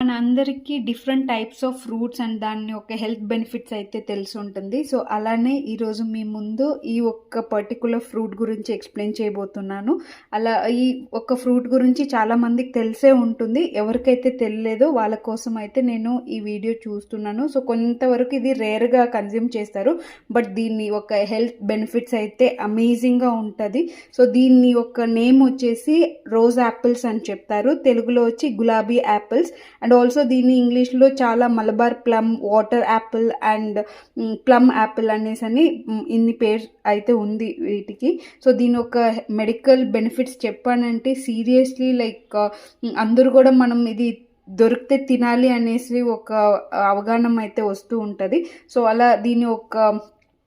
మనందరికీ different types of fruits and దాని యొక్క హెల్త్ బెనిఫిట్స్ అయితే తెలిసి ఉంటుంది. సో అలానే ఈరోజు మీ ముందు ఈ ఒక్క పర్టికులర్ ఫ్రూట్ గురించి ఎక్స్ప్లెయిన్ చేయబోతున్నాను. అలా ఈ ఒక్క ఫ్రూట్ గురించి చాలామందికి తెలిసే ఉంటుంది. ఎవరికైతే తెలియలేదో వాళ్ళ కోసం అయితే నేను ఈ వీడియో చూస్తున్నాను. సో కొంతవరకు ఇది రేర్గా కన్జ్యూమ్ చేస్తారు, బట్ దీన్ని ఒక హెల్త్ బెనిఫిట్స్ అయితే అమేజింగ్గా ఉంటుంది. సో దీన్ని ఒక నేమ్ వచ్చేసి రోజ్ యాపిల్స్ అని చెప్తారు, తెలుగులో వచ్చి గులాబీ యాపిల్స్. అండ్ ఆల్సో దీన్ని ఇంగ్లీష్లో చాలా Malabar plum, water Apple and plum Apple అనేసి అని ఇన్ని పేరు అయితే ఉంది వీటికి. సో దీని ఒక మెడికల్ బెనిఫిట్స్ చెప్పానంటే సీరియస్లీ లైక్ అందరూ కూడా మనం ఇది దొరికితే తినాలి అనేసి ఒక అవగాహన అయితే వస్తూ ఉంటుంది. సో అలా దీని ఒక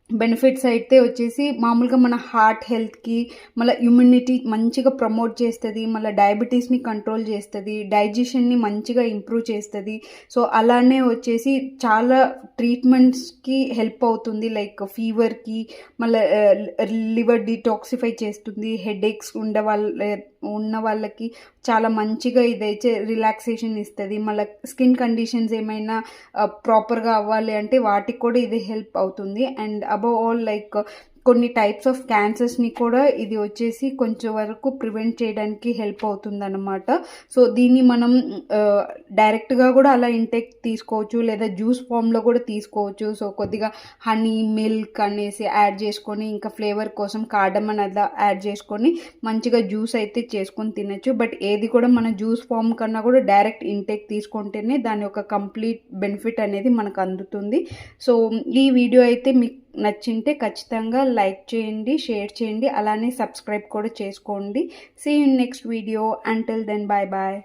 బెనిఫిట్స్ అయితే వచ్చేసి మామూలుగా మన హార్ట్ హెల్త్కి, మళ్ళీ ఇమ్యూనిటీ మంచిగా ప్రమోట్ చేస్తుంది, మళ్ళీ డయాబెటీస్ని కంట్రోల్ చేస్తుంది, డైజెషన్ని మంచిగా ఇంప్రూవ్ చేస్తుంది. సో అలానే వచ్చేసి చాలా ట్రీట్మెంట్స్కి హెల్ప్ అవుతుంది, లైక్ ఫీవర్కి, మళ్ళీ లివర్ డిటాక్సిఫై చేస్తుంది, హెడేక్స్ ఉన్న వాళ్ళకి చాలా మంచిగా ఇదైతే రిలాక్సేషన్ ఇస్తుంది. మళ్ళీ స్కిన్ కండిషన్స్ ఏమైనా ప్రాపర్గా అవ్వాలి అంటే వాటికి కూడా ఇది హెల్ప్ అవుతుంది. అండ్ అబవ్ ఆల్ లైక్ కొన్ని టైప్స్ ఆఫ్ క్యాన్సర్స్ని కూడా ఇది వచ్చేసి కొంచెం వరకు ప్రివెంట్ చేయడానికి హెల్ప్ అవుతుంది అన్నమాట. సో దీన్ని మనం డైరెక్ట్గా కూడా అలా ఇంటేక్ తీసుకోవచ్చు, లేదా జ్యూస్ ఫామ్లో కూడా తీసుకోవచ్చు. సో కొద్దిగా హనీ, మిల్క్ అనేసి యాడ్ చేసుకొని, ఇంకా ఫ్లేవర్ కోసం కార్డమన్ అలా యాడ్ చేసుకొని మంచిగా జ్యూస్ అయితే చేసుకొని తినచ్చు. బట్ ఏది కూడా మన జ్యూస్ ఫామ్ కన్నా కూడా డైరెక్ట్ ఇంటేక్ తీసుకుంటేనే దాని యొక్క కంప్లీట్ బెనిఫిట్ అనేది మనకు అందుతుంది. సో ఈ వీడియో అయితే మీకు నచ్చింటే ఖచ్చితంగా లైక్ చేయండి, షేర్ చేయండి, అలానే సబ్స్క్రైబ్ కూడా చేసుకోండి. See you next video. Until then, bye bye.